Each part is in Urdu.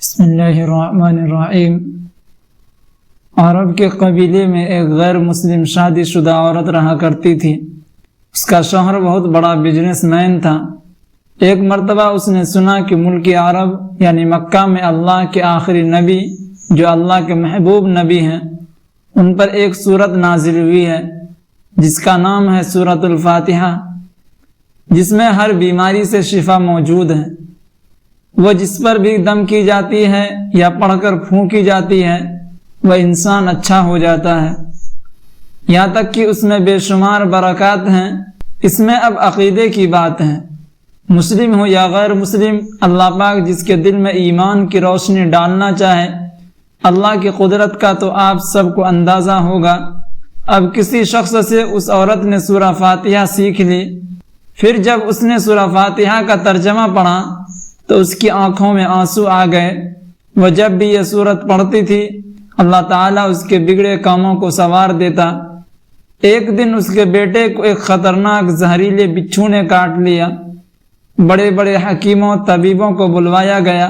بسم اللہ الرحمن الرحیم۔ عرب کے قبیلے میں ایک غیر مسلم شادی شدہ عورت رہا کرتی تھی۔ اس کا شوہر بہت بڑا بزنس مین تھا۔ ایک مرتبہ اس نے سنا کہ ملک عرب یعنی مکہ میں اللہ کے آخری نبی جو اللہ کے محبوب نبی ہیں ان پر ایک سورت نازل ہوئی ہے جس کا نام ہے سورۃ الفاتحہ، جس میں ہر بیماری سے شفا موجود ہے۔ وہ جس پر بھی دم کی جاتی ہے یا پڑھ کر پھونکی جاتی ہے وہ انسان اچھا ہو جاتا ہے، یہاں تک کہ اس میں بے شمار برکات ہیں۔ اس میں اب عقیدے کی بات ہے، مسلم ہو یا غیر مسلم، اللہ پاک جس کے دل میں ایمان کی روشنی ڈالنا چاہے، اللہ کی قدرت کا تو آپ سب کو اندازہ ہوگا۔ اب کسی شخص سے اس عورت نے سورہ فاتحہ سیکھ لی، پھر جب اس نے سورہ فاتحہ کا ترجمہ پڑھا تو اس کی آنکھوں میں آنسو آ گئے۔ وہ جب بھی یہ سورت پڑھتی تھی اللہ تعالیٰ اس کے بگڑے کاموں کو سنوار دیتا۔ ایک دن اس کے بیٹے کو ایک خطرناک زہریلے بچھو نے کاٹ لیا۔ بڑے بڑے حکیموں طبیبوں کو بلوایا گیا،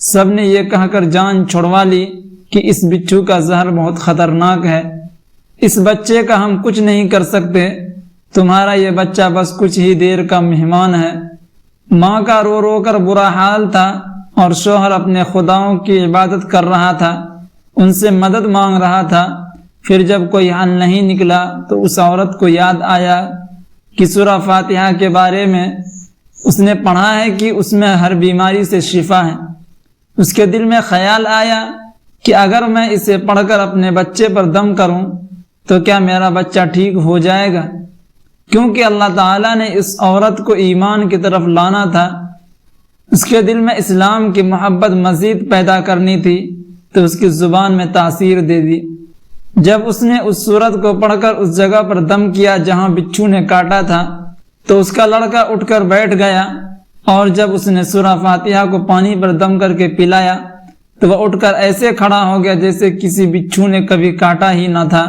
سب نے یہ کہہ کر جان چھڑوا لی کہ اس بچھو کا زہر بہت خطرناک ہے، اس بچے کا ہم کچھ نہیں کر سکتے، تمہارا یہ بچہ بس کچھ ہی دیر کا مہمان ہے۔ ماں کا رو رو کر برا حال تھا اور شوہر اپنے خداؤں کی عبادت کر رہا تھا، ان سے مدد مانگ رہا تھا۔ پھر جب کوئی حل نہیں نکلا تو اس عورت کو یاد آیا کہ سورہ فاتحہ کے بارے میں اس نے پڑھا ہے کہ اس میں ہر بیماری سے شفا ہے۔ اس کے دل میں خیال آیا کہ اگر میں اسے پڑھ کر اپنے بچے پر دم کروں تو کیا میرا بچہ ٹھیک ہو جائے گا؟ کیونکہ اللہ تعالیٰ نے اس عورت کو ایمان کی طرف لانا تھا، اس کے دل میں اسلام کی محبت مزید پیدا کرنی تھی، تو اس کی زبان میں تاثیر دے دی۔ جب اس نے اس سورت کو پڑھ کر اس جگہ پر دم کیا جہاں بچھو نے کاٹا تھا تو اس کا لڑکا اٹھ کر بیٹھ گیا، اور جب اس نے سورہ فاتحہ کو پانی پر دم کر کے پلایا تو وہ اٹھ کر ایسے کھڑا ہو گیا جیسے کسی بچھو نے کبھی کاٹا ہی نہ تھا۔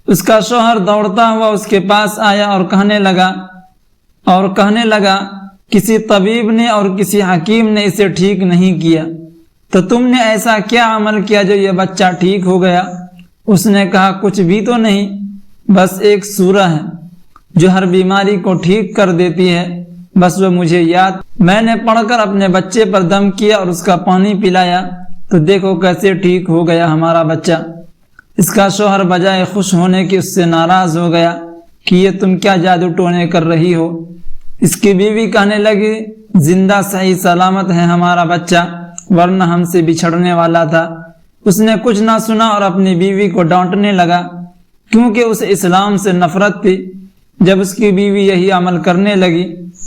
اس کا شوہر دوڑتا ہوا اس کے پاس آیا اور کہنے لگا کسی طبیب نے اور کسی حکیم نے اسے ٹھیک نہیں کیا، تو تم نے ایسا کیا عمل کیا جو یہ بچہ ٹھیک ہو گیا؟ اس نے کہا کچھ بھی تو نہیں، بس ایک سورہ ہے جو ہر بیماری کو ٹھیک کر دیتی ہے، بس وہ مجھے یاد، میں نے پڑھ کر اپنے بچے پر دم کیا اور اس کا پانی پلایا تو دیکھو کیسے ٹھیک ہو گیا ہمارا بچہ۔ اس کا شوہر بجائے خوش ہونے کے اس سے ناراض ہو گیا کہ یہ تم کیا جادو ٹونے کر رہی ہو۔ اس کی بیوی کہنے لگی زندہ صحیح سلامت ہے ہمارا بچہ، ورنہ ہم سے بچھڑنے والا تھا۔ اس نے کچھ نہ سنا اور اپنی بیوی کو ڈانٹنے لگا کیونکہ اسے اسلام سے نفرت تھی۔ جب اس کی بیوی یہی عمل کرنے لگی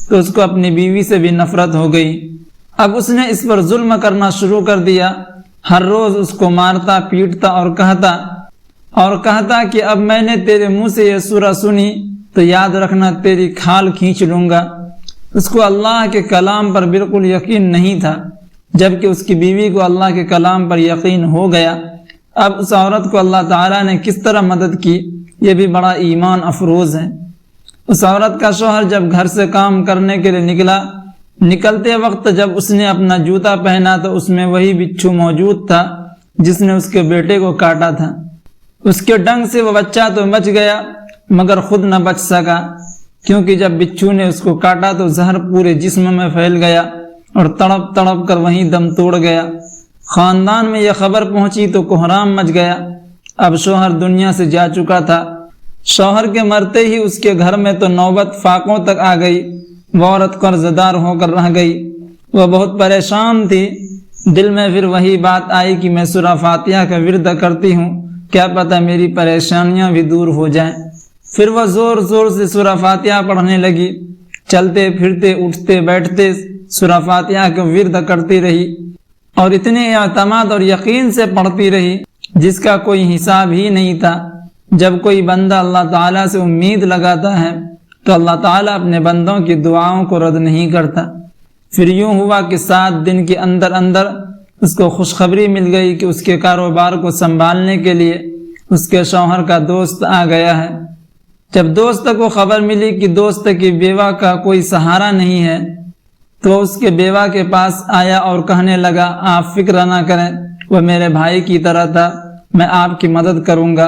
تو اس کو اپنی بیوی سے بھی نفرت ہو گئی۔ اب اس نے اس پر ظلم کرنا شروع کر دیا، ہر روز اس کو مارتا پیٹتا اور کہتا کہ اب میں نے تیرے منہ سے یہ سورہ سنی تو یاد رکھنا تیری کھال کھینچ لوں گا۔ اس کو اللہ کے کلام پر بالکل یقین نہیں تھا، جبکہ اس کی بیوی کو اللہ کے کلام پر یقین ہو گیا۔ اب اس عورت کو اللہ تعالیٰ نے کس طرح مدد کی، یہ بھی بڑا ایمان افروز ہے۔ اس عورت کا شوہر جب گھر سے کام کرنے کے لیے نکلتے وقت جب اس نے اپنا جوتا پہنا تو اس میں وہی بچھو موجود تھا جس نے اس کے بیٹے کو کاٹا تھا۔ اس کے ڈنگ سے وہ بچہ تو بچ گیا مگر خود نہ بچ سکا، کیونکہ جب بچھو نے اس کو کاٹا تو زہر پورے جسم میں پھیل گیا اور تڑپ تڑپ کر وہیں دم توڑ گیا۔ خاندان میں یہ خبر پہنچی تو کوہرام مچ گیا۔ اب شوہر دنیا سے جا چکا تھا۔ شوہر کے مرتے ہی اس کے گھر میں تو نوبت فاقوں تک آ گئی، وہ عورت قرض دار ہو کر رہ گئی۔ وہ بہت پریشان تھی، دل میں پھر وہی بات آئی کہ میں سورہ فاتحہ کا ورد کرتی ہوں، کیا پتہ میری پریشانیاں بھی دور ہو جائیں۔ پھر وہ زور زور سے سورہ فاتحہ پڑھنے لگی، چلتے پھرتے اٹھتے بیٹھتے سورہ فاتحہ کا ورد کرتی رہی اور اتنے اعتماد اور یقین سے پڑھتی رہی جس کا کوئی حساب ہی نہیں تھا۔ جب کوئی بندہ اللہ تعالیٰ سے امید لگاتا ہے تو اللہ تعالیٰ اپنے بندوں کی دعاؤں کو رد نہیں کرتا۔ پھر یوں ہوا کہ 7 دن کے اندر اس کو خوشخبری مل گئی کہ اس کے کاروبار کو سنبھالنے کے لیے اس کے شوہر کا دوست آ گیا ہے۔ جب دوست کو خبر ملی کہ دوست کی بیوہ کا کوئی سہارا نہیں ہے تو اس کے بیوہ کے پاس آیا اور کہنے لگا آپ فکر نہ کریں، وہ میرے بھائی کی طرح تھا، میں آپ کی مدد کروں گا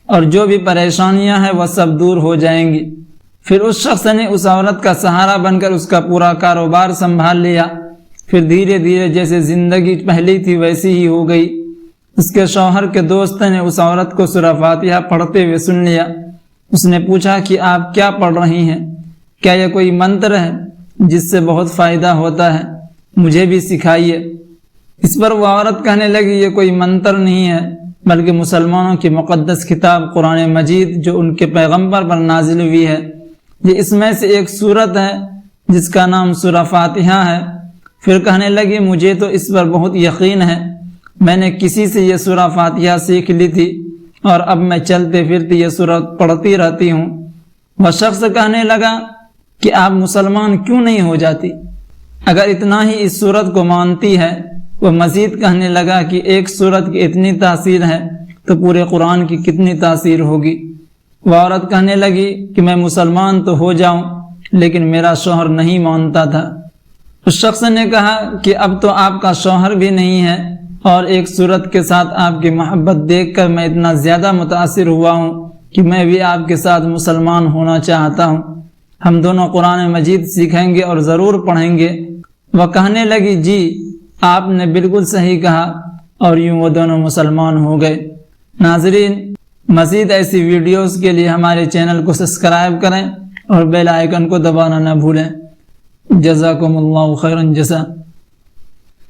اور جو بھی پریشانیاں ہیں وہ سب دور ہو جائیں گی۔ پھر اس شخص نے اس عورت کا سہارا بن کر اس کا پورا کاروبار سنبھال لیا۔ پھر دھیرے دھیرے جیسے زندگی پہلی تھی ویسی ہی ہو گئی۔ اس کے شوہر کے دوست نے اس عورت کو سورہ فاتحہ پڑھتے ہوئے سن لیا۔ اس نے پوچھا کہ آپ کیا پڑھ رہی ہیں؟ کیا یہ کوئی منتر ہے جس سے بہت فائدہ ہوتا ہے؟ مجھے بھی سکھائیے۔ اس پر وہ عورت کہنے لگی یہ کوئی منتر نہیں ہے بلکہ مسلمانوں کی مقدس کتاب قرآن مجید جو ان کے پیغمبر پر نازل ہوئی ہے، یہ اس میں سے ایک سورت ہے جس کا نام سورہ فاتحہ ہے۔ پھر کہنے لگی مجھے تو اس پر بہت یقین ہے، میں نے کسی سے یہ سورہ فاتحہ سیکھ لی تھی اور اب میں چلتے پھرتے یہ سورت پڑھتی رہتی ہوں۔ وہ شخص کہنے لگا کہ آپ مسلمان کیوں نہیں ہو جاتی اگر اتنا ہی اس سورت کو مانتی ہے؟ وہ مزید کہنے لگا کہ ایک سورت کی اتنی تاثیر ہے تو پورے قرآن کی کتنی تاثیر ہوگی۔ وہ عورت کہنے لگی کہ میں مسلمان تو ہو جاؤں لیکن میرا شوہر نہیں مانتا تھا۔ اس شخص نے کہا کہ اب تو آپ کا شوہر بھی نہیں ہے اور ایک سورت کے ساتھ آپ کی محبت دیکھ کر میں اتنا زیادہ متاثر ہوا ہوں کہ میں بھی آپ کے ساتھ مسلمان ہونا چاہتا ہوں، ہم دونوں قرآن مجید سیکھیں گے اور ضرور پڑھیں گے۔ وہ کہنے لگی جی آپ نے بالکل صحیح کہا، اور یوں وہ دونوں مسلمان ہو گئے۔ ناظرین، مزید ایسی ویڈیوز کے لیے ہمارے چینل کو سبسکرائب کریں اور بیل آئیکن کو دبانا نہ بھولیں۔ جزاکم اللہ خیرا جزا۔